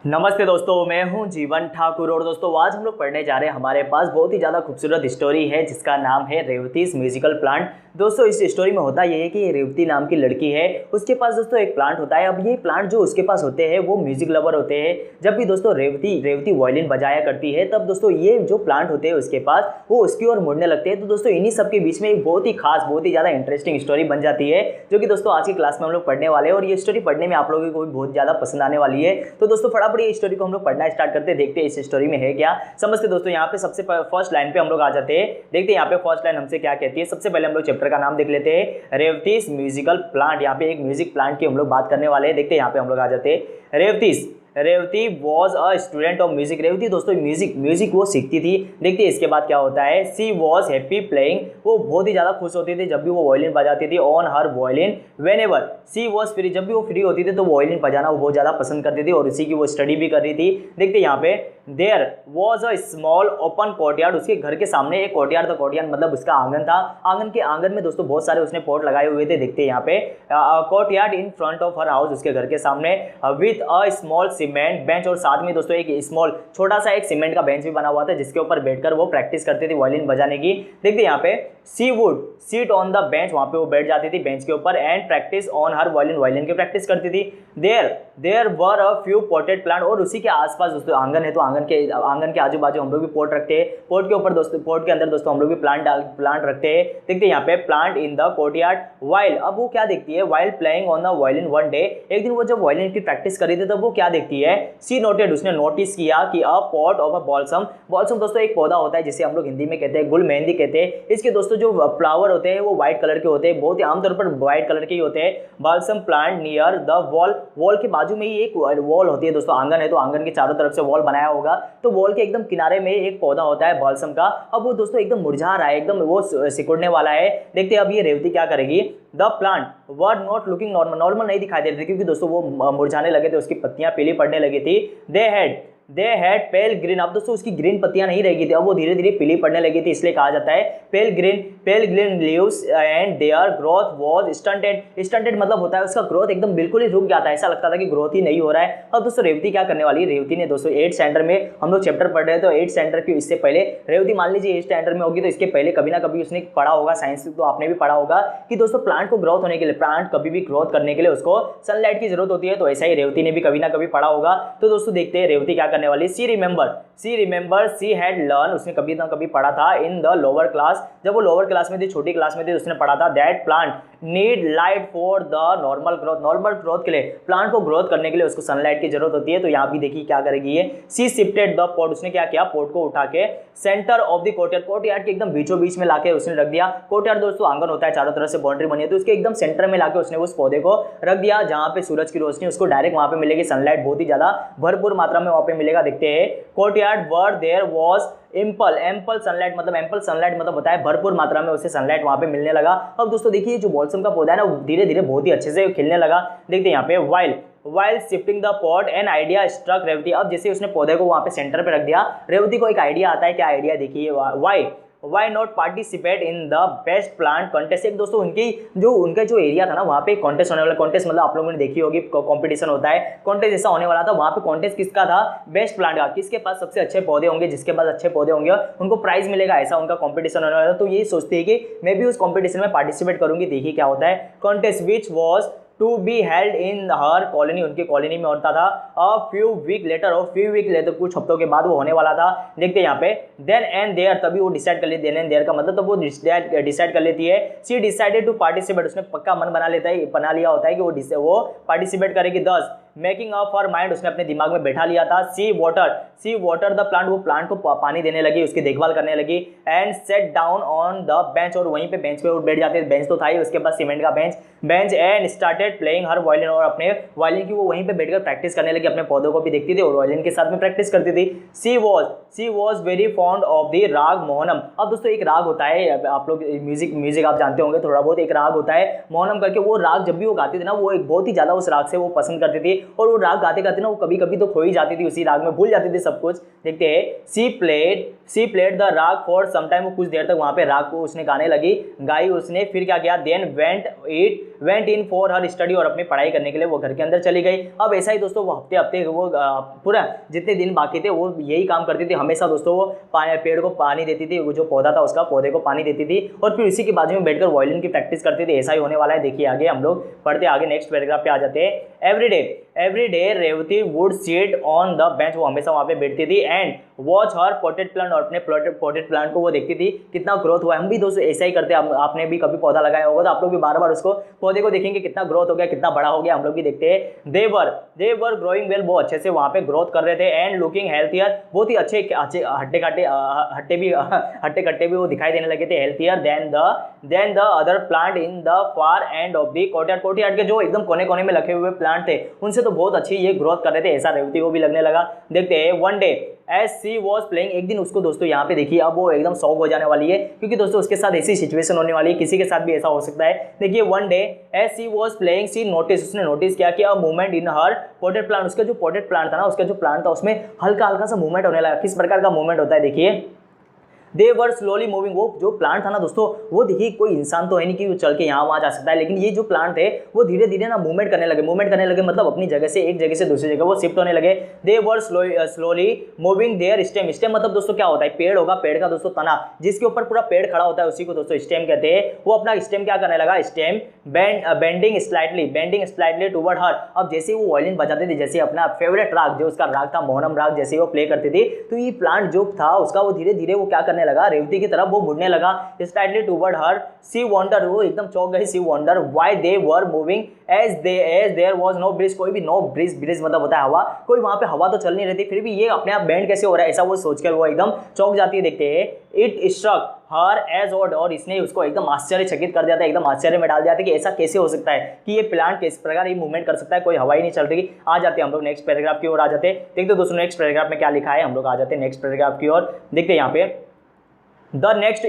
नमस्ते दोस्तों, मैं हूं जीवन ठाकुर और दोस्तों आज हम लोग पढ़ने जा रहे हैं। हमारे पास बहुत ही ज़्यादा खूबसूरत स्टोरी है जिसका नाम है रेवतीज म्यूजिकल प्लांट। दोस्तों इस स्टोरी में होता यह है कि रेवती नाम की लड़की है, उसके पास दोस्तों एक प्लांट होता है। अब ये प्लांट जो उसके पास होते हैं वो म्यूजिक लवर होते हैं। जब भी दोस्तों रेवती वायलिन बजाया करती है तब दोस्तों ये जो प्लांट होते हैं उसके पास वो उसकी ओर मुड़ने लगते हैं। तो दोस्तों इन्हीं सब के बीच में एक बहुत ही खास, बहुत ही ज़्यादा इंटरेस्टिंग स्टोरी बन जाती है जो कि दोस्तों आज की क्लास में हम लोग पढ़ने वाले हैं। और ये स्टोरी पढ़ने में आप लोगों को भी बहुत ज़्यादा पसंद आने वाली है। तो दोस्तों फटाफट ये स्टोरी को हम लोग पढ़ना स्टार्ट करते हैं, देखते हैं इस स्टोरी में है क्या। समझते दोस्तों यहाँ पे सबसे फर्स्ट लाइन पे हम लोग आ जाते हैं। देखते हैं यहाँ पे फर्स्ट लाइन हमसे क्या कहती है। सबसे पहले हम लोग चैप्टर का नाम देख लेते हैं, रेवतीज म्यूजिकल प्लांट। यहाँ पे एक म्यूजिक प्लांट की हम लोग बात करने वाले हैं। देखते हैं यहाँ पे हम लोग आ जाते हैं। Revathi was a student of music. Revathi दोस्तों म्यूजिक वो सीखती थी। देखते हैं इसके बाद क्या होता है। सी वॉज हैप्पी प्लेइंग, वो बहुत ही ज़्यादा खुश होती थी जब भी वो वायलिन बजाती थी। On her violin when ever see was free, जब भी वो फ्री होती थी तो वायलिन बजाना वो बहुत ज़्यादा पसंद करती थी और उसी की वो स्टडी भी कर रही थी। देखते हैं यहाँ पे there was a small open courtyard, उसके घर के सामने एक कोर्टयार्ड था। कोर्टयार्ड मतलब उसका आंगन था। आंगन में दोस्तों बहुत सारे उसने पॉट लगाए हुए थे। देखते हैं यहाँ पे courtyard in front of her house, उसके घर के सामने with a small cement bench, और साथ में दोस्तों एक स्मॉल छोटा सा एक सीमेंट का बेंच भी बना हुआ था जिसके ऊपर बैठकर वो प्रैक्टिस करती थी वायलिन बजाने की। देखते यहाँ पे she would sit on the bench, वहां पे वो बैठ जाती थी बेंच के ऊपर and practice on her violin की प्रैक्टिस करती थी। There were a few potted plant, और उसी के आसपास दोस्तों आंगन है तो आंगन के आजू बाजू हम लोग भी पॉट रखते हैं। पॉट के ऊपर दोस्तों, पॉट के अंदर दोस्तों हम लोग भी प्लांट रखते हैं। देखते हैं यहाँ पे plant in the courtyard while, अब वो क्या देखती है, while playing on the violin one day, एक दिन वो जब वायलिन की प्रैक्टिस कर रही थी तब वो क्या देखती है, सी नोटेड, उसने नोटिस किया कि अ पॉट ऑफ अ बॉल्सम दोस्तों एक पौधा होता है जिसे हम लोग हिंदी में कहते हैं गुल मेहंदी कहते हैं। इसके दोस्तों जो फ्लावर होते हैं वो व्हाइट कलर के होते हैं, बहुत ही आमतौर पर व्हाइट कलर के ही होते हैं। Balsam plant near the wall के बाजू में ही एक वॉल होती है दोस्तों। आंगन है तो आंगन के चारों तरफ से वॉल बनाया होगा, तो वॉल के एकदम किनारे में एक पौधा होता है बाल्सम का। अब वो दोस्तों एकदम मुरझा रहा है, एकदम वो सिकुड़ने वाला है। देखते हैं अब ये रेवती क्या करेगी। The plant were not looking normal नहीं दिखाई दे रहे थे क्योंकि दोस्तों वो मुरझाने लगे थे, उसकी पत्तियां पीली पड़ने लगी थी। दे हैड पेल ग्रीन, अब दोस्तों उसकी ग्रीन पत्तियां नहीं रहेगी थी, अब वो धीरे धीरे पीली पड़ने लगी थी, इसलिए कहा जाता है pale green leaves and their growth was stunted मतलब होता है उसका ग्रोथ एकदम बिल्कुल ही रुक गया था, ऐसा लगता था कि ग्रोथ ही नहीं हो रहा है। अब दोस्तों रेवती क्या करने वाली है, रेवती ने दोस्तों 8th स्टैंडर्ड में हम लोग चैप्टर पढ़ रहे हैं तो 8th स्टैंडर्ड की इससे पहले रेवती मान लीजिए 8th स्टैंडर्ड में होगी तो इसके पहले कभी ना कभी उसने पढ़ा होगा, साइंस तो आपने भी पढ़ा होगा कि दोस्तों प्लांट को ग्रोथ होने के लिए, प्लांट कभी भी ग्रोथ करने के लिए उसको सनलाइट की जरूरत होती है, तो ऐसा ही रेवती ने भी कभी ना कभी पढ़ा होगा। तो दोस्तों देखते हैं रेवती क्या करने वाली। सी हैड लर्न, उसने कभी ना कभी पढ़ा था इन द लोअर क्लास, जब वो लोअर क्लास में थी, छोटी क्लास में थी, उसने पढ़ा था that plant need light for the normal growth के लिए, प्लांट को ग्रोथ करने के लिए उसको सनलाइट की जरूरत होती है। तो यहाँ भी देखिए क्या करेगी ये, सी शिफ्टेड द पॉट, उसने क्या किया, पॉट को उठा के सेंटर ऑफ द कोर्टयार्ड के एकदम बीचों बीच में लाके उसने रख दिया। कोर्टयार्ड दोस्तों आंगन होता है, चारों तरफ से बाउंड्री बनी है, तो उसके एकदम सेंटर में लाके उसने उस पौधे को रख दिया जहां पे सूरज की रोशनी उसको डायरेक्ट वहां पे मिलेगी, सनलाइट बहुत ही ज्यादा भरपूर मात्रा में वहां पे मिलेगा। देखते हैं courtyard where there was ample sunlight मतलब होता है भरपूर मात्रा में उसे सनलाइट वहां पे मिलने लगा। अब दोस्तों देखिए जो बॉल्सम का पौधा है ना धीरे धीरे बहुत ही अच्छे से खिलने लगा। देखते हैं यहाँ पे while shifting the pot an idea struck Revathi, अब जैसे उसने पौधे को वहां पे सेंटर पे रख दिया, रेवती को एक आइडिया आता है। क्या आइडिया, देखिए why not participate in the best plant contest. एक दोस्तों उनका जो एरिया था ना वहाँ पे कॉन्टेस्ट होने वाला, कॉन्टेस्ट मतलब आप लोगों ने देखी होगी कंपटीशन होता है, कॉन्टेस्ट ऐसा होने वाला था। वहाँ पे कॉन्टेस्ट किसका था, बेस्ट प्लांट का, किसके पास सबसे अच्छे पौधे होंगे, जिसके पास अच्छे पौधे होंगे उनको प्राइज मिलेगा, ऐसा उनका कॉम्पिटिशन होने वाला था। तो ये सोचती है कि मैं भी उस कॉम्पिटिशन में पार्टिसिपेट करूंगी, देखिए क्या होता है। Contest which was to be held in her colony, उनकी कॉलोनी में होता था। अ फ्यू वीक लेटर कुछ हफ्तों के बाद वो होने वाला था। देखते हैं यहाँ पे देन एंड देयर, तभी वो डिसाइड कर लेती है, देन एंड देयर का मतलब तब वो डिसाइड कर लेती है। सी डिसाइडेड टू पार्टिसिपेट, उसने पक्का मन बना लिया होता है कि वो पार्टिसिपेट करेगी। 10 मेकिंग अप हर माइंड, उसने अपने दिमाग में बैठा लिया था। सी वाटर द प्लांट, वो प्लांट को पानी देने लगी, उसकी देखभाल करने लगी। And set down on the bench, और वहीं पे बेंच पे वो बैठ जाते, बेंच तो था ही उसके पास सीमेंट का bench and started playing her violin, और अपने वायलिन की वो वहीं पे बैठकर प्रैक्टिस करने लगी, अपने पौधों को भी देखती थी और वायलिन के साथ में प्रैक्टिस करती थी। She was very fond of the raga Mohanam. अब दोस्तों एक राग होता है, आप लोग म्यूजिक आप जानते होंगे थोड़ा बहुत, एक राग होता है मोहनम करके, वो राग जब भी वो गाती थी ना वो एक बहुत ही ज्यादा उस राग से वो पसंद करती थी, और वो राग गाते गाते ना वो कभी कभी तो खो ही जाती थी उसी राग में, भूल जाती थी सब कुछ। देखते हैं she played she played the राग फॉर सम टाइम, वो कुछ देर तक वहाँ पे राग को उसने गाने लगी, गाई उसने। फिर क्या किया, then went in for her study, और अपनी पढ़ाई करने के लिए वो घर के अंदर चली गई। अब ऐसा ही दोस्तों वो हफ्ते हफ्ते वो पूरा जितने दिन बाकी थे वो यही काम करती थी हमेशा दोस्तों। वो पेड़ को पानी देती थी, वो जो पौधा था उसका पौधे को पानी देती थी, और फिर इसी के बाजू में बैठकर वायलिन की प्रैक्टिस करती थी। ऐसा ही होने वाला है, देखिए आगे हम लोग पढ़ते आगे नेक्स्ट पैराग्राफ पे आ जाते हैं। Every day Revathi would sit on the bench, वो हमेशा वहाँ पे बैठती थी, and watch her potted plant, और अपने पोटेड प्लांट को वो देखती थी कितना ग्रोथ हुआ है। हम भी दोस्तों ऐसा ही करते हैं, आपने भी कभी पौधा लगाया होगा तो आप लोग भी बार बार उसको पौधे को देखेंगे कितना ग्रोथ हो गया, कितना बड़ा हो गया, हम लोग भी देखते हैं। दे वर ग्रोइंग वेल, वो अच्छे से वहाँ पे ग्रोथ कर रहे थे, एंड लुकिंग हेल्थियर, बहुत ही अच्छे हट्टे कट्टे भी वो दिखाई देने लगे थे, healthier than the other plant in the far end of the courtyard के जो एकदम कोने कोने में रखे हुए प्लांट थे उनसे तो बहुत अच्छी ये ग्रोथ कर रहे थे, ऐसा रेवती को भी लगने लगा। देखते हैं, one day as she was playing, एक दिन उसको दोस्तों यहाँ पे देखिए अब वो एकदम शॉक हो जाने वाली है, क्योंकि दोस्तों उसके साथ ऐसी सिचुएशन होने वाली है, किसी के साथ भी ऐसा हो सकता है। देखिए, one day as she was playing she notice, उसने नोटिस किया कि a movement in her potted plant, उसका जो पोटेड प्लांट था ना, उसका जो प्लांट था उसमें हल्का हल्का सा मूवमेंट होने लगा। किस प्रकार का मूवमेंट होता है, देखिए, दे वर स्लोली मूविंग, वो जो प्लांट था ना दोस्तों, वो देखिए कोई इंसान तो है नहीं कि वो चल के यहाँ वहाँ जा सकता है, लेकिन ये जो प्लांट थे वो धीरे धीरे ना मूवमेंट करने लगे, मतलब अपनी जगह से एक जगह से दूसरी जगह वो शिफ्ट होने लगे। They were slowly moving their stem, stem मतलब दोस्तों क्या होता है, पेड़ होगा, पेड़ का दोस्तों तना, जिसके ऊपर पूरा पेड़ खड़ा होता है उसी को दोस्तों स्टेम कहते हैं। वो अपना स्टेम क्या करने लगा, स्टेम बेंडिंग स्लाइटली टुवर्ड हर। अब जैसे वो वायलिन बजाते थे, जैसे अपना फेवरेट राग जो उसका राग था मोहनम राग, जैसे वो प्ले करती थी, तो ये प्लांट जो था उसका वो धीरे धीरे वो क्या करने लगा, रेवती की तरफ वो मुड़ने लगा, slightly toward her. She wonder, वो एकदम चौंक गई, she wonder why they were moving as there was no breeze, कोई भी नो ब्रिज मतलब होता है हवा, कोई वहां पे हवा तो चल नहीं रही थी, फिर भी ये अपने आप बैंड कैसे हो रहा है ऐसा वो सोचकर वो एकदम चौंक जाती है। देखते हैं, it struck her as odd, और इसने उसको एकदम आश्चर्यचकित कर दिया था, एकदम आश्चर्य में डाल दिया था कि ऐसा कैसे हो सकता है कि ये प्लांट किस प्रकार ये मूवमेंट कर सकता है, कोई हवा ही नहीं चल रही। आ जाते हैं हम लोग नेक्स्ट पैराग्राफ की ओर, आ जाते हैं, देखते दोस्तों नेक्स्ट पैराग्राफ में क्या लिखा है। हम लोग आ जाते हैं नेक्स्ट पैराग्राफ की ओर, देखते हैं यहाँ पे, the next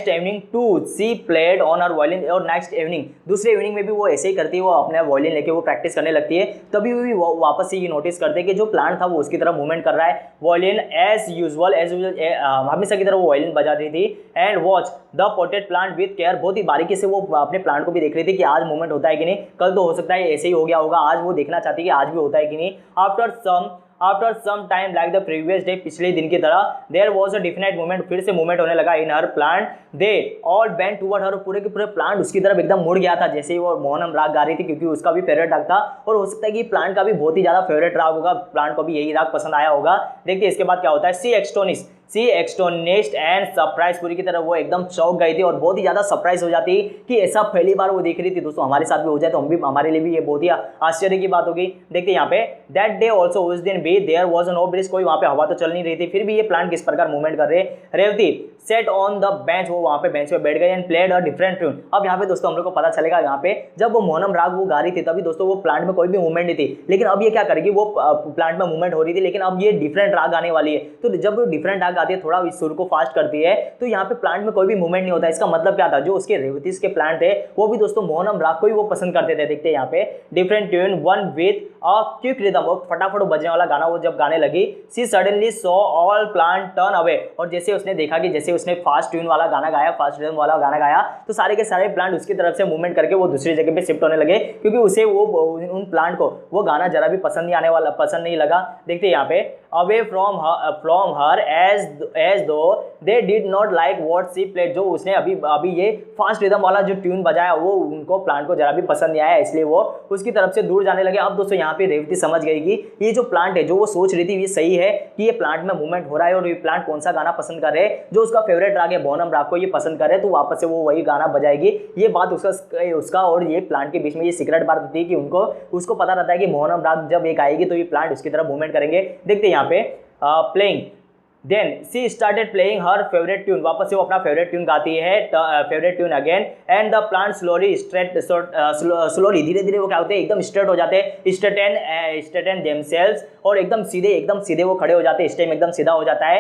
evening too she played on her violin, और नेक्स्ट इवनिंग दूसरे इवनिंग में भी वो ऐसे ही करती है, वो अपने वायलिन लेके वो प्रैक्टिस करने लगती है। तभी भी वो वापस से ये नोटिस करते हैं कि जो प्लांट था वो उसकी तरफ मूवमेंट कर रहा है, वायलिन एज यूजुअल हमेशा की तरह वो वायलिन बजा रही थी। And watch the potted plant with care, बहुत ही बारीकी से वो अपने प्लांट को भी देख रही थी कि आज मूवमेंट होता है कि नहीं, कल तो हो सकता है ऐसे ही हो गया होगा, आज वो देखना चाहती है कि आज भी होता है कि नहीं। After some time like the previous day, पिछले दिन की तरह, there was a definite movement, फिर से मूवमेंट होने लगा in her plant. They all bent toward her, पूरे के पूरे प्लांट उसकी तरफ एकदम मुड़ गया था, जैसे ही वो मोहनम राग गा रही थी, क्योंकि उसका भी फेवरेट राग था, और हो सकता है कि प्लांट का भी बहुत ही ज्यादा फेवरेट राग होगा, प्लांट को भी यही राग पसंद आया होगा। देखिए इसके बाद क्या होता है, सी एक्सटोनिस्ट एंड सरप्राइज, पूरी की तरह वो एकदम चौंक गई थी और बहुत ही ज्यादा सरप्राइज हो जाती कि ऐसा पहली बार वो देख रही थी। दोस्तों हमारे साथ भी हो जाए तो हम भी, हमारे लिए भी ये बहुत ही आश्चर्य की बात होगी। देखते यहाँ पे, दैट डे ऑल्सो, उस दिन भी देयर वाज नो ब्रिज, कोई वहाँ पे हवा तो चल नहीं रही थी, फिर भी ये प्लांट किस प्रकार मूवमेंट कर रहे। Revathi sat on the bench, वो वहाँ पे बेंच पे बैठ गए, and played a different tune. अब यहाँ पे दोस्तों हम लोग को पता चलेगा, यहाँ पे जब वो मोहनम राग वो गा रही थी तभी दोस्तों वो प्लांट में कोई भी मूवमेंट नहीं थी, लेकिन अब ये क्या करेगी, वो प्लांट में मूवमेंट हो रही थी, लेकिन अब ये डिफरेंट राग आने वाली है। तो जब वो डिफरेंट राग आती है, थोड़ा इस सुर को फास्ट करती है, तो यहाँ पे प्लांट में कोई भी मूवमेंट नहीं होता। इसका मतलब क्या था, जो उसके रेवतीस के प्लांट थे वो भी दोस्तों मोहनम राग को ही वो पसंद करते थे। देखते हैं यहाँ पे, different tune one with a quick rhythm, वो फटाफट बजने वाला गाना वो जब गाने लगी, she suddenly saw all plant turn away, और जैसे उसने देखा कि जैसे उसने फास्ट ट्यून वाला गाना गाया, फास्ट रिदम वाला गाना गाया, तो सारे के सारे प्लांट उसकी तरफ से मूवमेंट करके वो दूसरी जगह पे शिफ्ट होने लगे, क्योंकि उसे वो उन प्लांट को वो गाना जरा भी पसंद नहीं लगा। देखते हैं यहाँ पे, अवे फ्रॉम हर एज दो they did not like what she played, जो उसने अभी ये फास्ट रिदम वाला जो ट्यून बजाया वो उनको प्लांट को जरा भी पसंद नहीं आया, इसलिए वो उसकी तरफ से दूर जाने लगे। अब दोस्तों यहाँ पे रेवती समझ गई कि ये जो प्लांट है, जो वो सोच रही थी ये सही है कि ये प्लांट में मूवमेंट हो रहा है, और ये प्लांट कौन सा गाना पसंद कर रहे हैं, जो उसका फेवरेट राग है मोहनम राग को ये पसंद कर रहे हैं, तो वापस से वो वही गाना बजाएगी। ये बात उसका और ये प्लांट के बीच में ये सीक्रेट बात होती है कि उसको पता रहता है कि मोहनम राग जब एक आएगी तो ये प्लांट उसकी तरफ मूवमेंट करेंगे। देखते हैं यहाँ पे, playing then she started playing her favourite tune, वापस से वो अपना फेवरेट ट्यून गाती है, favourite tune again, and the plant slowly धीरे धीरे वो क्या होते हैं, एकदम स्ट्रेट हो जाते हैं, स्ट्रेटन देमसेल्व्स, और एकदम सीधे वो खड़े हो जाते हैं, स्टेम एकदम सीधा हो जाता है,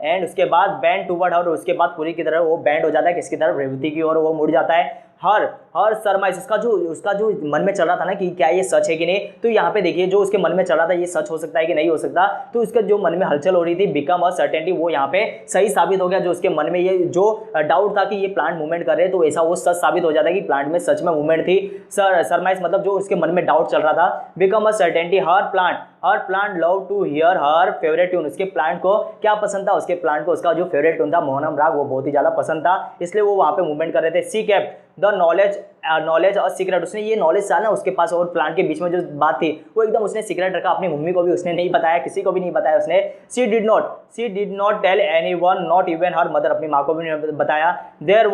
एंड उसके बाद बैंड टूवर्ड हर, उसके बाद पूरी की तरह वो बैंड हो जाता है किसकी तरफ, रेवती की ओर वो मुड़ जाता है। हर सरमाइज, उसका जो मन में चल रहा था ना कि क्या ये सच है कि नहीं, तो यहाँ पे देखिए जो उसके मन में चल रहा था ये सच हो सकता है कि नहीं हो सकता, तो उसका जो मन में हलचल हो रही थी बिकम अ सर्टेनिटी, वो यहाँ पे सही साबित हो गया। जो उसके मन में ये जो डाउट था कि ये प्लांट मूवमेंट कर रहे हैं, तो ऐसा वो सच साबित हो जाता है कि प्लांट में सच में मूवमेंट थी। सरमाइज मतलब जो उसके मन में डाउट चल रहा था, become a certainty. Her plant love to hear her favourite tune, उसके प्लांट को क्या पसंद था, उसके प्लांट को उसका जो फेवरेट ट्यून था मोहनम राग, वो बहुत ही ज्यादा पसंद था, इसलिए वो वहाँ पे मूवमेंट कर रहे थे। सी कैप द नॉलेज और सीक्रेट, उसने ये नॉलेज था ना उसके पास और प्लांट के बीच में जो बात थी वो एकदम उसने सीक्रेट रखा, अपनी मम्मी को भी उसने नहीं बताया, किसी को भी नहीं बताया उसने। She did not tell anyone, not even her mother, अपनी माँ को भी नहीं बताया। There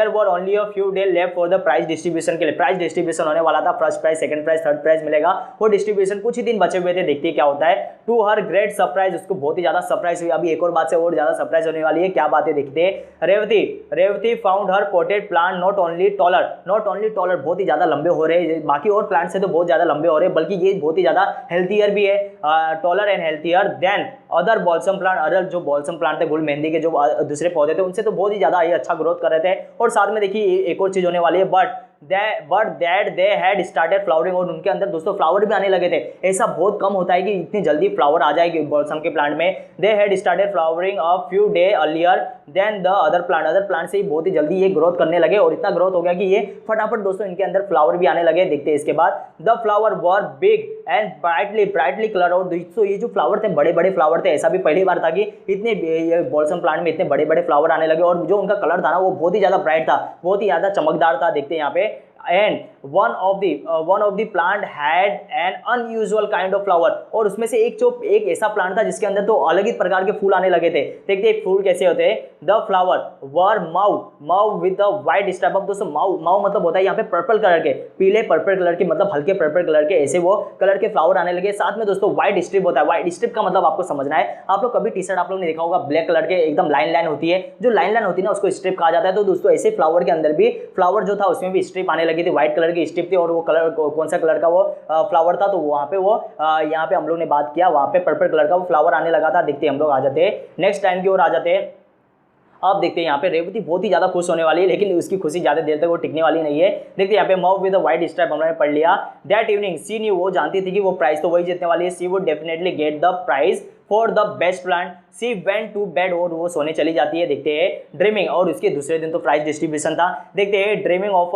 were only a few day left for the prize distribution के लिए, प्राइज डिस्ट्रीब्यूशन होने वाला था, first prize, second prize, third prize मिलेगा, वो डिस्ट्रीब्यूशन कुछ ही दिन बचे हुए थे, देखते हैं क्या होता है। टू हर ग्रेट सरप्राइज, उसको बहुत ही ज्यादा सरप्राइज हुई। अभी एक और बात से और ज्यादा सरप्राइज होने वाली है, क्या बात है देखते हैं। Revathi found her potted plant not only taller, बहुत ही ज्यादा लंबे हो रहे हैं, बाकी और प्लांट से तो बहुत ज्यादा लंबे हो रहे हैं, बल्कि ये बहुत ही ज्यादा हेल्थियर भी है, taller and healthier than other balsam plant. Other जो बॉल्सम प्लांट थे, गुल मेहंदी के जो दूसरे पौधे थे, उनसे तो बहुत ही ज्यादा ये अच्छा ग्रोथ कर रहे थे। और साथ में देखिए एक और चीज होने वाली है, but that they had started flowering, और उनके अंदर दोस्तों फ्लावर भी आने लगे थे। ऐसा बहुत कम होता है कि इतनी जल्दी फ्लावर आ जाएगी बॉल्सम के प्लांट में। They had started flowering a few day earlier than the other plant से ही बहुत ही जल्दी ये ग्रोथ करने लगे, और इतना ग्रोथ हो गया कि ये फटाफट दोस्तों इनके अंदर फ्लावर भी आने लगे। देखते हैं इसके बाद, the flower were big and brightly colour, और दोस्तों ये जो फ्लावर थे बड़े बड़े फ्लावर थे, ऐसा भी पहली बार था कि इतने बॉल्सम प्लांट में इतने बड़े बड़े फ्लावर आने लगे, और जो उनका कलर था ना वो बहुत ही ज्यादा ब्राइट था, बहुत ही ज्यादा चमकदार था। देखते हैं यहाँ पे, and one of the plant had an unusual kind of flower, और उसमें से एक ऐसा प्लांट था जिसके अंदर तो अलग ही प्रकार के फूल आने लगे थे। देखते हैं फूल कैसे होते हैं। The flower were mauve with the white stripe. अब दोस्तों माउ मतलब होता है यहाँ पे पर्पल कलर के, पीले पर्पल कलर के, मतलब हल्के पर्पल कलर के, ऐसे वो कलर के फ्लावर आने लगे। साथ में दोस्तों व्हाइट स्ट्रिप होता है, व्हाइट स्ट्रिप का मतलब आपको समझना है, आप लोग कभी टी शर्ट आप लोग ने देखा होगा ब्लैक कलर के एकदम लाइन होती है, जो लाइन होती है ना उसको स्ट्रिप कहा जाता है। तो दोस्तों ऐसे फ्लावर के अंदर भी, फ्लावर जो था उसमें भी स्ट्रिप आने लगी थी, व्हाइट कलर की स्ट्रिप थी, और वो कलर कौन सा कलर का वो फ्लावर था, तो वहाँ पे वो यहाँ पे हम लोग ने बात किया, वहाँ पे पर्पल कलर का वो फ्लावर आने लगा था। देखते हैं हम लोग आ जाते हैं नेक्स्ट टाइम की ओर आ जाते हैं। अब देखते हैं यहाँ पे रेवती बहुत ही ज्यादा खुश होने वाली है, लेकिन उसकी खुशी ज्यादा देर तक वो टिकने वाली नहीं है। देखते हैं यहाँ पे मव विद व्हाइट स्ट्राइप हमने पढ़ लिया। दैट इवनिंग सी न्यू, वो जानती थी कि वो प्राइज तो वही जीतने वाली है, she would definitely get the prize for the best plant. She went to bed, और वो सोने चली जाती है। देखते हैं ड्रीमिंग, और उसके दूसरे दिन तो प्राइज डिस्ट्रीब्यूशन था। देखते हैं dreaming of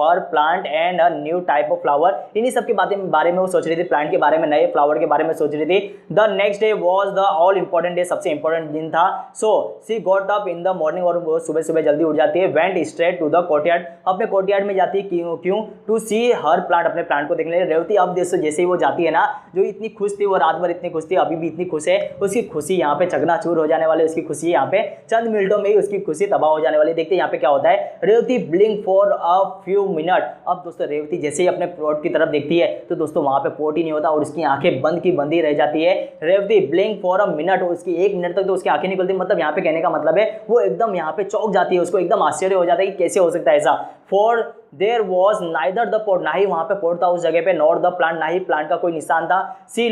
her plant and a new type of flower, इन्हीं सब के बारे में वो सोच रही थी, प्लांट के बारे में, नए फ्लावर के बारे में सोच रही थी। The next day was the all important day, सबसे इंपॉर्टेंट दिन था। So she got up in the morning, और वो सुबह सुबह जल्दी उठ जाती है। Went straight to the courtyard, अपने कोर्टयार्ड में जाती है। क्यों? टू सी हर प्लांट, अपने प्लांट को देखने। रेवती अब जैसे ही वो जाती है ना, जो इतनी खुश थी, वो रात भर इतनी खुश थी, अभी भी इतनी खुश है, उसकी खुशी यहाँ पे चकनाचूर हो जाने वाली, उसकी खुशी यहाँ पे चंद मिनटों में ही उसकी खुशी तबाह हो जाने वाली। देखते हैं यहाँ पे क्या होता है। Revathi blink for a few minute. अब दोस्तों रेवती जैसे ही अपने पोर्ट की तरफ देखती है, तो दोस्तों वहां पे पोर्ट ही नहीं होता, और उसकी आंखें बंद की बंदी रह जाती है। Revathi blink for a minute, उसकी 1 मिनट तक तो उसकी आंखें नहीं खुलती, मतलब यहाँ पे कहने का मतलब है वो एकदम यहाँ पे चौंक जाती है, उसको एकदम आश्चर्य हो जाता है कि कैसे हो सकता है ऐसा। For their was neither the port, ना ही वहां पे पोर्ट था उस जगह पे, नॉर द प्लांट, ना ही प्लांट का कोई निशान था। She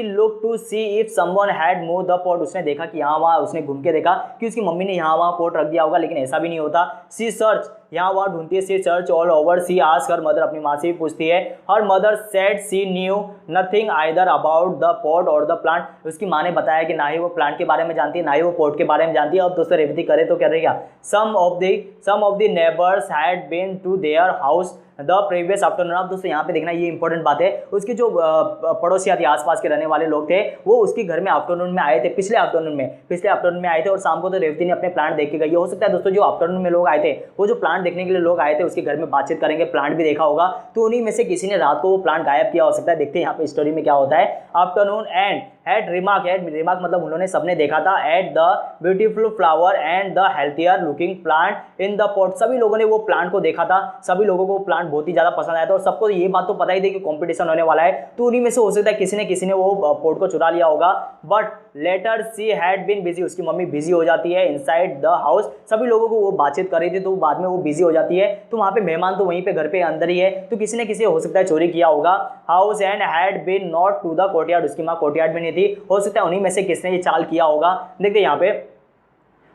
look to see if someone had move the pot, उसने देखा कि यहाँ वहाँ, उसने घूम के देखा कि उसकी मम्मी ने यहाँ वहाँ पॉट रख दिया होगा, लेकिन ऐसा भी नहीं होता। सी सर्च, यहाँ वहाँ ढूंढती है, she search all over, she ask her mother, अपनी माँ से भी पूछती है। Her mother said she knew nothing either about the pot और द प्लांट, उसकी माँ ने बताया कि ना ही वो प्लांट के बारे में जानती है, ना ही वो पॉट के बारे में जानती है। अब दोस्तों रेवती करे तो क्या रहेगा। Some of the neighbours had been to their house the previous afternoon. अब दोस्तों यहाँ पे देखना, ये इंपॉर्टेंट बात है, उसके जो पड़ोसिया थी, आसपास के रहने वाले लोग थे, वो उसके घर में आफ्टरनून में आए थे, पिछले आफ्टरनून में आए थे, और शाम को तो रेवती ने अपने प्लांट देख के गई। हो सकता है दोस्तों जो आफ्टरनून में लोग आए थे, वो जो प्लांट देखने के लिए लोग आए थे, उसके घर में बातचीत करेंगे, प्लांट भी देखा होगा, तो उन्हीं में से किसी ने रात को वो प्लांट गायब किया हो सकता है। देखते हैं यहाँ पे स्टोरी में क्या होता है। आफ्टरनून एंड हैड रिमार्क मतलब उन्होंने सबने देखा था, at the beautiful flower and the healthier looking plant in the pot, सभी लोगों ने वो प्लांट को देखा था, सभी लोगों को वो प्लांट बहुत ही ज्यादा पसंद आया था, और सबको ये बात तो पता ही थी कि कंपटीशन होने वाला है, तो उन्हीं में से हो सकता है किसी ने वो पॉट को चुरा लिया होगा। But later she had been busy, उसकी मम्मी बिजी हो जाती है इनसाइड द हाउस, सभी लोगों को वो बातचीत कर रही थी, तो बाद में वो बिजी हो जाती है, तो वहाँ पे मेहमान तो वहीं पे घर पे अंदर ही है, तो किसी ने किसी हो सकता है चोरी किया होगा। House and had been not to the courtyard, उसकी माँ कोर्टयार्ड में नहीं थी। हो सकता है उन्हीं में से किसने ये चाल किया होगा। देखते यहाँ पे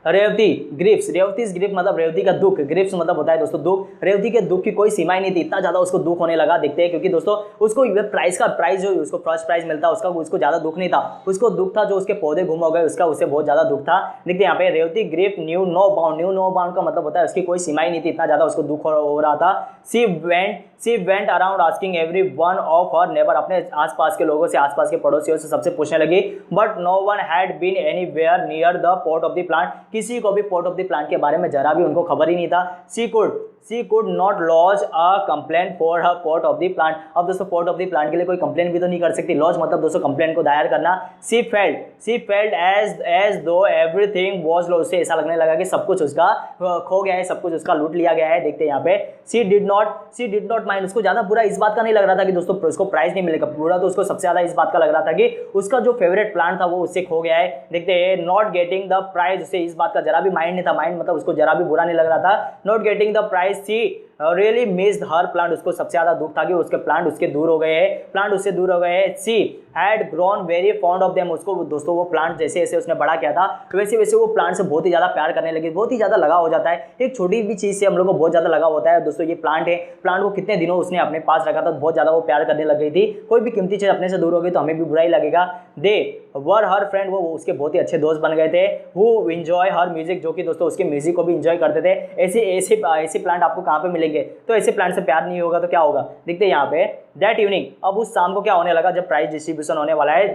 रेवती ग्रिप्स, रेवतीज ग्रिप मतलब रेवती का दुख, ग्रिप्स मतलब होता है दोस्तों दुख। रेवती के दुख की कोई सीमा ही नहीं थी, इतना ज्यादा उसको दुख होने लगा। देखते हैं क्योंकि दोस्तों उसको प्राइस जो उसको फर्स्ट प्राइज मिलता है उसको ज्यादा दुख नहीं था, उसको दुख था जो उसके पौधे गुम हो गए उसका, उसे बहुत ज्यादा दुख था। देखते यहाँ पे Revathi grief knew no bound का मतलब होता है उसकी कोई सीमा ही नहीं थी, इतना ज्यादा उसको दुख हो रहा था। She went around asking every one of her neighbour, अपने आसपास के लोगों से, आसपास के पड़ोसियों से सबसे पूछने लगी। But no one had been anywhere near the pot of the plant, किसी को भी पोर्ट ऑफ द प्लांट के बारे में जरा भी उनको खबर ही नहीं था। She could not lodge a complaint for her pot of the plant. अब दोस्तों पोर्ट ऑफ द प्लांट के लिए कोई कंप्लेंट भी तो नहीं कर सकती, लॉज मतलब दोस्तों कंप्लेंट को दायर करना। शी फेल्ट एज दो एवरीथिंग वाज लॉस्ट, ऐसा लगने लगा कि सब कुछ उसका खो गया है, सब कुछ उसका लूट लिया गया है। देखते हैं यहाँ पे शी डिड नॉट माइंड, उसको ज्यादा बुरा इस बात का नहीं लग रहा था कि दोस्तों उसको प्राइज नहीं मिलेगा, बुरा तो उसको सबसे ज्यादा इस बात का लग रहा था कि उसका जो फेवरेट प्लांट था वो उससे खो गया है। देखते हैं नॉट गेटिंग द प्राइज, उसे इस बात का जरा भी माइंड नहीं था, माइंड मतलब उसको जरा भी बुरा नहीं लग रहा था। Not getting the prize she really missed her plant, उसको सबसे ज्यादा दुख था कि उसके प्लांट उसके दूर हो गए हैं, प्लांट उससे दूर हो गए हैं। She had grown very fond of them, उसको दोस्तों वो प्लांट जैसे जैसे उसने बड़ा किया था वैसे वैसे वो प्लांट से बहुत ही ज्यादा प्यार करने लगी, बहुत ही ज्यादा लगाव हो जाता है। एक छोटी भी चीज से हम लोग को बहुत ज्यादा लगाव होता है दोस्तों। ये प्लांट है, प्लांट को कितने दिनों उसने अपने पास रखा था, बहुत ज्यादा वो प्यार करने लग गई थी। कोई भी कीमती चीज अपने से दूर हो गई तो हमें भी बुरा ही लगेगा। दे वर हर फ्रेंड, वो उसके बहुत ही अच्छे दोस्त बन गए थे। हु एंजॉय हर म्यूजिक, जो कि दोस्तों उसके म्यूजिक को भी एंजॉय करते थे। ऐसे प्लांट आपको कहाँ पे मिलेंगे, तो ऐसे प्लांट से प्यार नहीं होगा तो क्या होगा। देखते हैं यहाँ पे दैट इवनिंग, अब उस शाम को क्या होने लगा जब प्राइज डिस्ट्रीब्यूशन होने वाला है।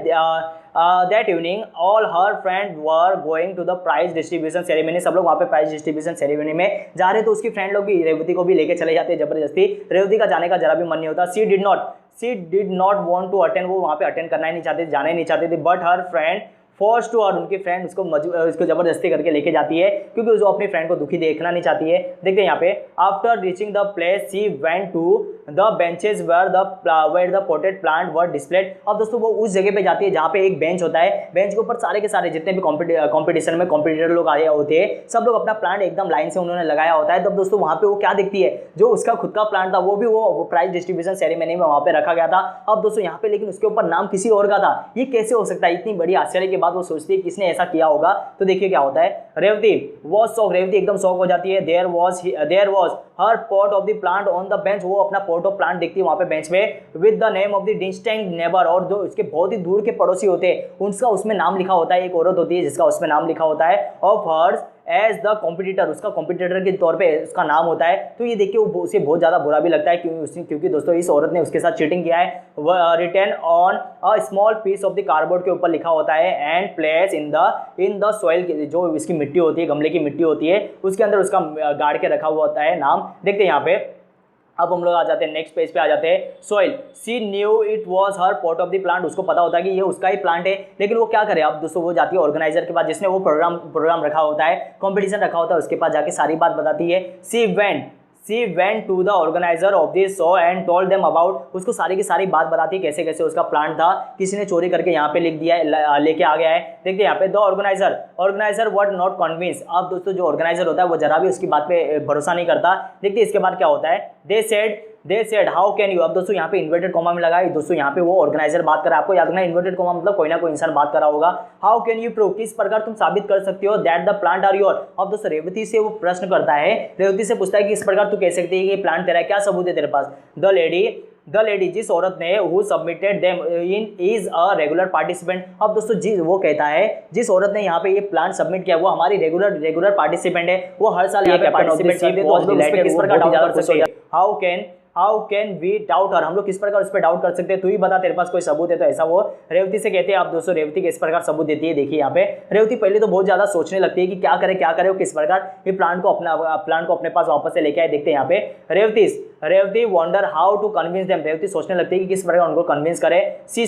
That evening all her friend were going to the prize distribution ceremony, सब लोग वहाँ पे प्राइज डिस्ट्रीब्यूशन सेरेमनी में जा रहे, तो उसकी फ्रेंड लोग भी रेवती को भी लेके चले जाते हैं जबरदस्ती। रेवती का जाने का जरा भी मन नहीं होता। She did not want to attend, वो वहाँ पे अटेंड करना ही नहीं चाहती, जाना ही नहीं चाहती थी। But her friend force to, और उनकी फ्रेंड उसको जबरदस्ती करके लेके जाती है क्योंकि वो अपनी फ्रेंड को दुखी देखना नहीं चाहती है। देखते हैं यहाँ पे after reaching the place she went to the benches where the potted plant were displayed. अब दोस्तों वो उस जगह पे जाती है जहाँ पे एक बेंच होता है, बेंच के ऊपर सारे के सारे जितने भी कॉम्पिटिशन में कॉम्पिटिटर लोग आए होते हैं, सब लोग अपना प्लांट एकदम लाइन से उन्होंने लगाया होता है। तब दोस्तों वहाँ पे वो क्या देखती है, जो उसका खुद का प्लांट था वो भी वो प्राइज डिस्ट्रीब्यूशन सेरेमनी में वहाँ पे रखा गया था। अब दोस्तों यहाँ पे लेकिन उसके ऊपर नाम किसी और का था, ये कैसे हो सकता है। इतनी बड़ी आश्चर्य के बाद वो सोचती है किसने ऐसा किया होगा। तो देखिए क्या होता है, रेवती वॉज शॉक, रेवती एकदम शॉक हो जाती है। There was her pot of the plant on the bench, वो अपना पॉट ऑफ प्लांट देखती है वहाँ पे बेंच पे, with the name of the distant neighbour, और जो उसके बहुत ही दूर के पड़ोसी होते हैं उनका उसमें नाम लिखा होता है। एक औरत होती है जिसका उसमें नाम लिखा होता है, of hers as the competitor, उसका कॉम्पिटिटर के तौर पे उसका नाम होता है। तो ये देखिए उसे बहुत ज़्यादा बुरा भी लगता है क्योंकि दोस्तों इस औरत ने उसके साथ चीटिंग किया है। Written on a small piece of the cardboard के ऊपर लिखा होता है, and place in the soil, जो इसकी मिट्टी होती है, गमले की मिट्टी होती है, उसके अंदर उसका गाड़ के रखा हुआ होता है नाम। देखते हैं यहाँ पे, अब हम लोग आ जाते हैं नेक्स्ट पेज पे आ जाते हैं। Soil she knew it was her pot of the plant, उसको पता होता है कि ये उसका ही प्लांट है, लेकिन वो क्या करे। अब दोस्तों वो जाती है ऑर्गेनाइजर के पास, जिसने वो प्रोग्राम रखा होता है, कंपटीशन रखा होता है, उसके पास जाके सारी बात बताती है। She went to the organiser of this show and told them about, उसको सारी की सारी बात बताती है कैसे कैसे उसका प्लांट था, किसी ने चोरी करके यहाँ पे लिख दिया है, लेके आ गया है। देखते हैं यहाँ पे the organiser were not convince. अब दोस्तों जो ऑर्गेनाइजर होता है वो जरा भी उसकी बात पे भरोसा नहीं करता। देखते हैं इसके बाद क्या होता है। They said how can you, अब दोस्तों यहाँ पे इन्वर्टेड कॉमा में लगा है दोस्तों, यहाँ पे वो ऑर्गेनाइजर बात कर रहा है, आपको याद रखना इन्वर्टेड कॉमा मतलब कोई ना कोई इंसान बात कर रहा होगा। हाउ कैन यू प्रूव, किस प्रकार तुम साबित कर सकते हो that the plant are your. अब दोस्तों रेवती से वो प्रश्न करता है, रेवती से पूछता है कि इस प्रकार तू कह सकती है कि प्लांट तेरा है, क्या सबूत है तेरे पास। द लेडी जिस औरत ने who submitted them in is a regular participant. अब दोस्तों वो कहता है जिस औरत ने यहाँ पे ये प्लांट सबमिट किया वो हमारी रेगुलर पार्टिसिपेंट है, वो हर साल यहाँ पे पार्टिसिपेट करती है, तो हम लोग इस पे किस प्रकार डाउट कर सकते हैं। हाउ कैन वी डाउट हर, हम लोग किस प्रकार उस पर डाउट कर सकते हैं, तू ही बता तेरे पास कोई सबूत है। तो ऐसा वो रेवती से कहते हैं। आप दोस्तों रेवती किस प्रकार सबूत देती है, देखिए यहाँ पे रेवती पहले तो बहुत ज्यादा सोचने लगती है कि क्या करे वो किस प्रकार ये प्लांट को अपने पास वापस से लेके आए। देखते हैं यहाँ पे Revathi wonder how to convince them, Revathi सोचने लगती है कि किस प्रकार उनको कन्विंस करे। She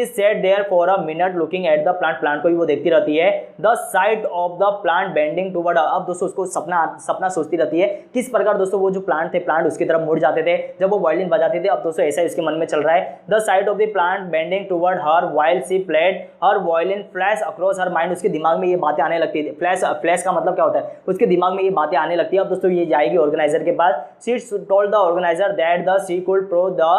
said there for a minute looking at the plant को ही वो देखती रहती है। The side of the plant bending toward, अब दोस्तों उसको सपना सोचती रहती है किस प्रकार दोस्तों वो जो प्लांट उसकी तरफ मुड़ जाते थे जब वो वायलिन बजाते थे। अब दोस्तों ऐसा इसके मन में चल रहा है। The side of the plant bending toward her while she played her violin flash across her mind, उसके दिमाग में ये बातें आने लगती है। फ्लैश का मतलब क्या होता है, उसके दिमाग में ये बातें आने लगती है। अब दोस्तों ये जाएगी ऑर्गेनाइजर के पास। She told the organiser that the she could prove the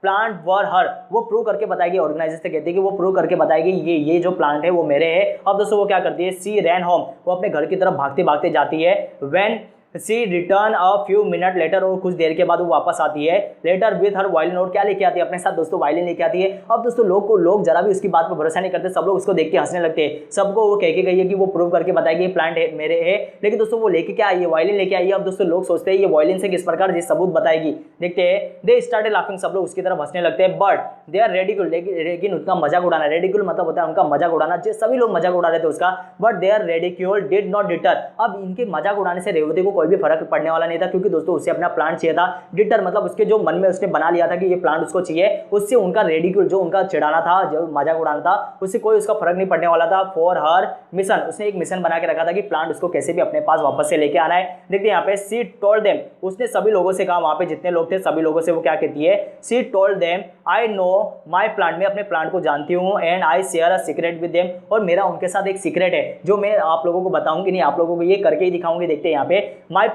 plant were her, वो प्रूव करके बताएगी, ऑर्गेनाइजर से कहती है कि वो प्रूव करके बताएगी ये जो प्लांट है वो मेरे है। अब दोस्तों वो क्या करती है, सी रैन होम, वो अपने घर की तरफ भागते भागते जाती है। When she return a few minute later, और कुछ देर के बाद वो वापस आती है। लेटर विथ हर वायलिन, और क्या लेके आती है अपने साथ दोस्तों, वायलिन लेके आती है। अब दोस्तों लोग जरा भी उसकी बात पर भरोसा नहीं करते, सब लोग उसको देख के हंसने लगते हैं। सबको वो कह के गई है कि वो प्रूव करके बताएगी ये प्लांट है मेरे है, लेकिन दोस्तों वो लेके क्या आई है, वायलिन लेके आई है। अब दोस्तों लोग सोचते हैं ये वायलिन से किस प्रकार ये सबूत बताएगी। देखते हैं, दे स्टार्टेड लाफिंग, सब लोग उसकी तरफ हंसने लगते हैं। बट दे आर रेडिकुल, लेकिन उसका मजाक उड़ाना, रेडिकुल मतलब होता है उनका मजाक उड़ाना, सभी लोग मजाक उड़ा रहे थे उसका। But their ridicule did not deter, अब इनके मजाक उड़ाने से रेवती को कोई भी फर्क पड़ने नहीं था, क्योंकि दोस्तों उसे अपना प्लांट चाहिए था। डिटर मतलब उसके जो मन में उसने बना लिया था कि ये प्लांट उसको चाहिए, उससे उनका रेडिक्यूल, जो उनका चिढ़ाना था, जो मजाक उड़ाना था, उससे कोई उसका फर्क नहीं पड़ने वाला था। फॉर हर मिशन, उसने एक मिशन बना के रखा था कि प्लांट उसको कैसे भी अपने पास वापस से लेके आना है। देखते हैं यहाँ पे, सी टोल्ड देम, उसने सभी लोगों से कहा, वहां पे जितने लोग थे सभी लोगों से वो क्या कहती है, सी told them I know my plant, मैं अपने प्लांट को जानती हूँ, and I share a secret with them, और मेरा उनके साथ एक सीक्रेट है जो मैं आप लोगों को बताऊंगी नहीं, आप लोगों को ये करके ही दिखाऊंगी। देखते हैं यहाँ पे, माई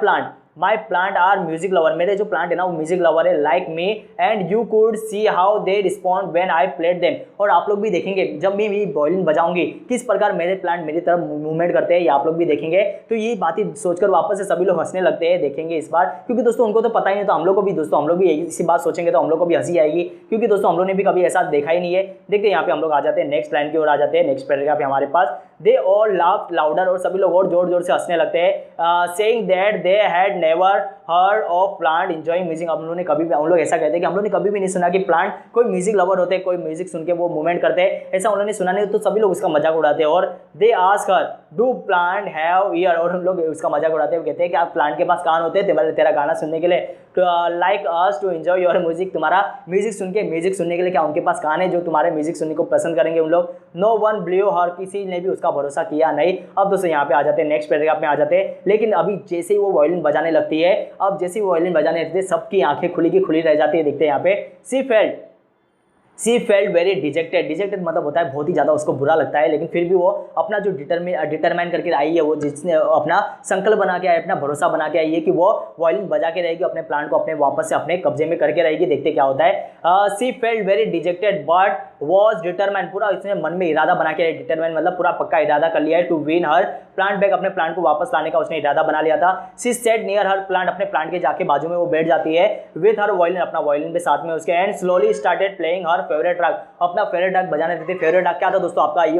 प्लांट आर म्यूजिक लवर, मेरे जो प्लांट है ना वो म्यूजिक लवर है, like me, and you could see how they respond when I played them, और आप लोग भी देखेंगे जब मैं भी वायलिन बजाऊंगी किस प्रकार मेरे प्लांट मेरी तरफ मूवमेंट करते हैं, ये आप लोग भी देखेंगे। तो ये बातें सोचकर वापस से सभी लोग हंसने लगते हैं, देखेंगे इस बार, क्योंकि दोस्तों उनको तो पता ही नहीं, तो हम लोग को भी दोस्तों, हम लोग भी इसी बात सोचेंगे तो हम लोग को भी हंसी आएगी, क्योंकि दोस्तों हम लोग ने भी कभी ऐसा देखा ही नहीं है। देखते हैं यहाँ पे हम लोग आ जाते हैं नेक्स्ट लाइन की ओर, आ जाते हैं नेक्स्ट पैराग्राफ पे हमारे पास। दे ऑल लाफ्ड लाउडर, और सभी लोग और जोर जोर से हंसने लगते हैं, saying that they had never heard of plant enjoying music, हम लोगों ने कभी भी, हम लोग ऐसा कहते हैं कि हम लोग ने कभी भी नहीं सुना कि प्लांट कोई म्यूजिक लवर होते हैं, कोई म्यूजिक सुन के वो मूवमेंट करते हैं, ऐसा उन्होंने सुना नहीं, तो सभी लोग उसका मजाक उड़ाते हैं। और they ask her do plant have year, और हम लोग उसका मजाक उड़ाते हैं, कहते हैं कि आप प्लांट के पास कान होते हैं तेरा गाना सुनने के लिए, like us to enjoy your music, तुम्हारा म्यूजिक सुनने के लिए क्या उनके पास कान है जो तुम्हारे म्यूजिक सुनने को पसंद करेंगे उन लोग। नो वन बिलीव हर, किसी ने भी उसका भरोसा किया नहीं। अब दोस्तों यहाँ पे आ जाते हैं नेक्स्ट पैराग्राफ में आ जाते हैं, लेकिन अभी जैसे ही वो वायलिन बजाने लगती है, अब जैसे ही वायलिन बजाने लगती है सबकी आंखें खुली की खुली रह जाती है। देखते हैं यहाँ पे, सी फेल्ट वेरी डिजेक्टेड मतलब होता है बहुत ही ज़्यादा उसको बुरा लगता है, लेकिन फिर भी वो अपना जो डिटरमाइन करके आई है, वो जिसने अपना संकल्प बना के आई, अपना भरोसा बना के आई है कि वो वायलिन बजा के रहेगी, अपने प्लांट को अपने वापस से अपने कब्जे में करके रहेगी। देखते क्या होता है, सी felt very dejected but was determine, पूरा इसने मन में इरादा बना के, डिटरमाइन मतलब पूरा पक्का इरादा कर लिया है, to win her plant back, अपने प्लांट को वापस लाने का उसने इरादा बना लिया था। She sat near her plant, अपने प्लांट के जाके बाजू में वो बैठ जाती है, विथ हर वायलिन, अपना वायलिन भी साथ में उसके, and slowly started playing her favourite track, अपना फेवरेट ट्रैक बजाने देते। फेवरेट ट्रैक क्या था दोस्तों आपका, ये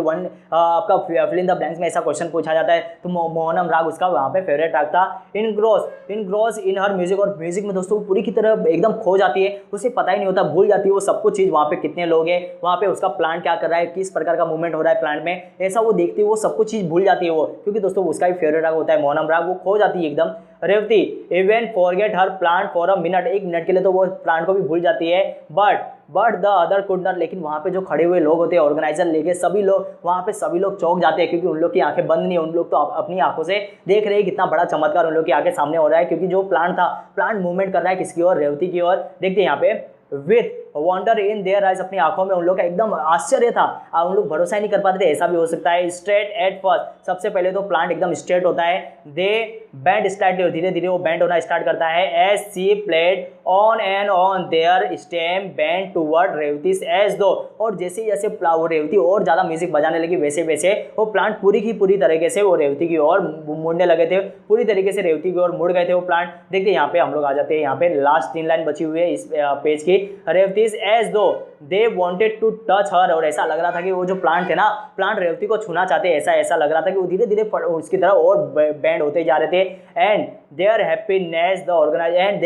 आपका फिल इन द ब्लैंक्स में ऐसा क्वेश्चन पूछा जाता है, तो मोहनम राग उसका वहाँ पे फेवरेट ट्रैक था। इनग्रोस इन हर म्यूजिक, और म्यूजिक में दोस्तों पूरी की तरह एकदम खो जाती है, उसे पता ही नहीं होता, भूल जाती है वो सब कुछ चीज़, वहाँ पे कितने लोग हैं, वहाँ पे उसका प्लांट क्या कर रहा है, किस प्रकार का मूवमेंट हो रहा है प्लांट में, ऐसा वो देखती है, वो सब कुछ चीज़ भूल जाती है वो, क्योंकि दोस्तों उसका भी फेवरेट राग होता है मोहनम राग, वो खो जाती है एकदम। Revathi even forget her plant for a minute, एक मिनट के लिए तो वो प्लांट को भी भूल जाती है। But the other could not, लेकिन वहाँ पे जो खड़े हुए लोग होते हैं, ऑर्गेनाइजर लेके सभी लोग, वहाँ पे सभी लोग चौंक जाते हैं, क्योंकि उन लोग की आंखें बंद नहीं, उन लोग तो अपनी आंखों से देख रहे हैं कितना बड़ा चमत्कार उन लोग की आंखें सामने हो रहा है, क्योंकि जो प्लांट मूवमेंट कर रहा है किसकी ओर, रेवती की ओर। देखते हैं यहाँ पे, with wonder in their eyes, अपनी आंखों में उन लोग का एकदम आश्चर्य था, उन लोग भरोसा ही नहीं कर पाते थे, ऐसा भी हो सकता है। स्ट्रेट एट फर्स्ट, सबसे पहले तो प्लांट एकदम स्ट्रेट होता है, दे बैंड स्टार्ट, धीरे धीरे वो बैंड होना स्टार्ट करता है, as she played on and on their stem bend toward Revathi's as though, और जैसे जैसे वो रेवती और ज़्यादा म्यूजिक बजाने लगी, वैसे वैसे वो प्लांट पूरी की पूरी तरीके से वो रेवती की ओर मुड़ने लगे थे, पूरी तरीके से रेवती की ओर मुड़ गए थे वो प्लांट। देखते यहाँ पे हम लोग आ जाते हैं, यहाँ पे लास्ट 3 लाइन बची हुई है इस पेज की, रेवतीज एज दो they wanted to touch her, और ऐसा लग रहा था कि वो जो प्लांट है ना, प्लांट रेवती को छूना चाहते, ऐसा लग रहा था कि वो धीरे धीरे उसकी तरफ और बैंड होते जा रहे थे। And their happiness the organise and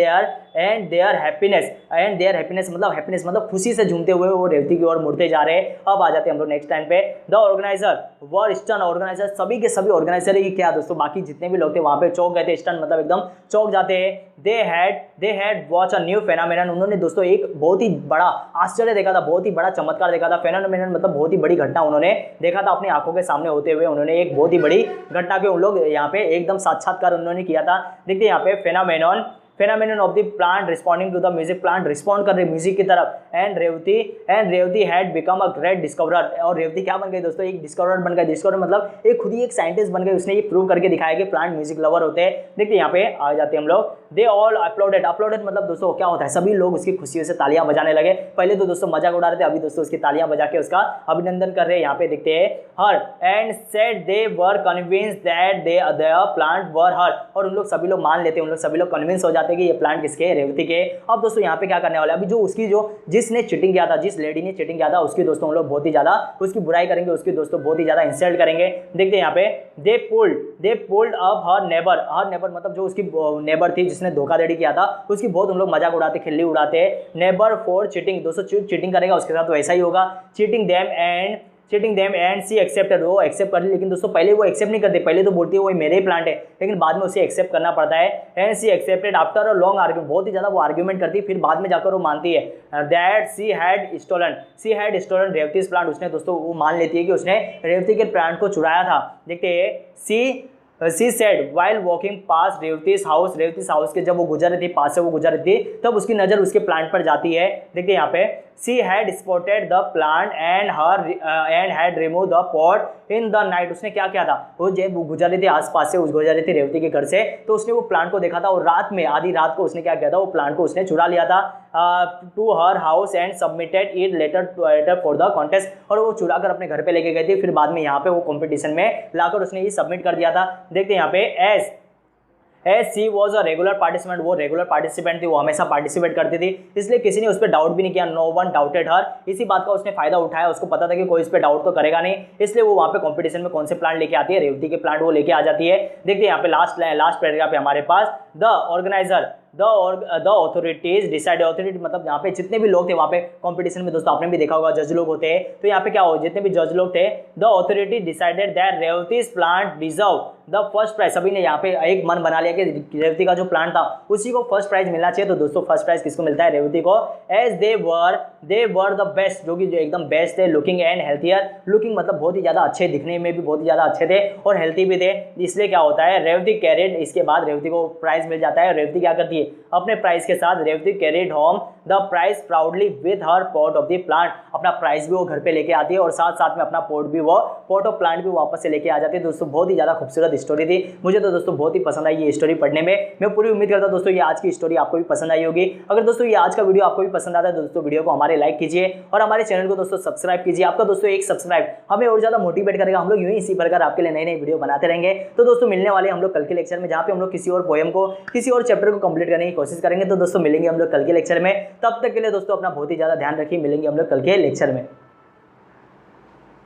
their happiness मतलब खुशी से झूमते हुए वो रेवती की ओर मुड़ते जा रहे हैं। अब आ जाते हैं हम लोग नेक्स्ट टाइम पे, the organiser were stun, organiser सभी के सभी ऑर्गेनाइजर ही क्या दोस्तों, बाकी जितने भी लोग थे वहाँ पे चौंक गए थे, स्टन मतलब एकदम चौंक जाते हैं। They had watch a new phenomenon, उन्होंने दोस्तों एक बहुत ही बड़ा आश्चर्य देखा था, बहुत ही बड़ा चमत्कार देखा था। फेनोमेनन मतलब बहुत ही बड़ी घटना उन्होंने देखा था अपनी आंखों के सामने होते हुए, उन्होंने एक बहुत ही बड़ी घटना के उन लोग यहाँ पे एकदम साक्षात्कार उन्होंने किया था। देखते हैं यहाँ पे phenomenon of the plant responding to the music, plant respond कर रहे म्यूजिक की तरफ। And Revathi had become a great discoverer, और रेवती क्या बन गई दोस्तों, एक डिस्कवरर बन गई। डिस्कवरर मतलब एक खुद ही एक साइंटिस्ट बन गई, उसने ये प्रूव करके दिखाया कि प्लांट म्यूजिक लवर होते हैं। देखिए यहाँ पे आ जाते हैं हम लोग, दे ऑल अपलोडेड, अपलोडेड मतलब दोस्तों क्या होता है, सभी लोग उसकी खुशियों से तालियां बजाने लगे। पहले तो दोस्तों मजाक उड़ा रहे थे, अभी दोस्तों उसकी तालियां बजा के उसका अभिनंदन कर रहे हैं। यहाँ पे देखते हैं her and said they were convince that they plant were her, और उन लोग सभी लोग मान लेते हैं, उन लोग सभी लोग कन्विंस हो जाते हैं कि ये प्लांट किसके, रेवती के। अब दोस्तों यहाँ पे क्या करने वाले, अभी जो उसकी जो जिसने चीटिंग किया था, जिस लेडी ने चीटिंग किया था, उसकी दोस्तों हम लोग बहुत ही ज्यादा उसकी बुराई करेंगे, उसकी दोस्तों बहुत ही ज्यादा इंसल्ट करेंगे। देखते हैं यहाँ पे दे पुल्ड अप हर नेबर मतलब जो उसकी नेबर थी जिसने धोखाधड़ी किया था, उसकी बहुत हम लोग मजाक उड़ाते, खिल्ली उड़ाते हैं। नेबर फॉर चीटिंग, दोस्तों चीटिंग करेगा उसके साथ तो ऐसा ही होगा। Cheating them and she accepted, वो एक्सेप्ट कर ली, लेकिन दोस्तों पहले वो एक्सेप्ट नहीं करती, पहले तो बोलती है वो मेरे ही प्लांट है, लेकिन बाद में उसे एक्सेप्ट करना पड़ता है। And she accepted after a long argument, बहुत ही ज्यादा वो आर्ग्यूमेंट करती है, फिर बाद में जाकर वो मानती है that she had stolen Revathi's plant, उसने दोस्तों वो मान लेती है कि उसने रेवती के प्लांट को चुराया था। देखते हैं she said while walking past Revathi's house के जब वो गुजर रही थी, पास से वो गुजर रही थी, तब उसकी नज़र उसके प्लांट पर जाती है। देखिए यहाँ पे she had spotted the plant and had remove the pot in the night, उसने क्या किया था, वो जब गुजर रही थी आसपास से, गुजर रही थी रेवती के घर से, तो उसने वो प्लांट को देखा था, और रात में आधी रात को उसने क्या किया था, वो प्लांट को उसने चुरा लिया था to her house and submitted it later for the contest, और वो चुरा कर अपने घर पे लेके गई थी, फिर बाद में यहाँ पे वो कॉम्पिटिशन में लाकर उसने ये सबमिट कर दिया था। देखते हैं यहाँ पे as she was a regular participant, वो रेगुलर पार्टिसिपेंट थी, वो हमेशा पार्टिसिपेट करती थी, इसलिए किसी ने उस पर डाउट भी नहीं किया। नो वन डाउटेड हर, इसी बात का उसने फायदा उठाया, उसको पता था कि कोई इस पर डाउट तो करेगा नहीं, इसलिए वो वहाँ पे कंपटीशन में कौन से प्लांट लेके आती है, रेवती के प्लांट वो लेके आ जाती है। देखिए यहाँ पे लास्ट पैराग्राफ पे हमारे पास the organiser the authorities decide, authority मतलब यहाँ पे जितने भी लोग थे वहाँ पे कंपटीशन में, दोस्तों आपने भी देखा होगा जज लोग होते हैं, तो यहाँ पे क्या हो, जितने भी जज लोग थे, the authority decided that Revathi's plant deserve the first prize, सभी ने यहाँ पे एक मन बना लिया कि रेवती का जो प्लांट था उसी को फर्स्ट प्राइज मिलना चाहिए। तो दोस्तों फर्स्ट प्राइज किसको मिलता है, रेवती को, as they were the best, जो एकदम बेस्ट थे, लुकिंग एंड हेल्थियर, लुकिंग मतलब बहुत ही ज्यादा अच्छे, दिखने में भी बहुत ही ज्यादा अच्छे थे और हेल्थी भी थे, इसलिए क्या होता है, रेवती कैरिड, इसके बाद रेवती को प्राइज मिल जाता है। रेवती क्या करती है, अपने प्राइज के साथ Revathi carried home the prize proudly with her pot of the plant, अपना प्राइज भी वो घर पे लेके आती है और साथ साथ में अपना पॉट ऑफ प्लांट भी वापस से लेके आ जाती है। दोस्तों बहुत ही ज्यादा खूबसूरत स्टोरी थी, मुझे तो दोस्तों बहुत ही पसंद आई ये स्टोरी पढ़ने में। मैं पूरी उम्मीद करता हूं दोस्तों ये आज की स्टोरी आपको भी पसंद आई होगी। अगर दोस्तों ये आज का वीडियो आपको भी पसंद आता है तो दोस्तों वीडियो को हमारे लाइक कीजिए और हमारे चैनल को दोस्तों सब्सक्राइब कीजिए। आपका दोस्तों एक सब्सक्राइब हमें और ज्यादा मोटिवेट करेगा, हम लोग यूं ही इसी प्रकार आपके लिए नई नई वीडियो बनाते रहेंगे। तो दोस्तों मिलने वाले हम लोग कल के लेक्चर में, जहाँ पे हम लोग किसी और पोएम को, किसी और चैप्टर को कंप्लीट करने की कोशिश करेंगे। तो दोस्तों मिलेंगे हम लोग कल के लेक्चर में, तब तक के लिए दोस्तों अपना बहुत ही ज्यादा ध्यान रखिए, मिलेंगे हम लोग कल के लेक्चर में।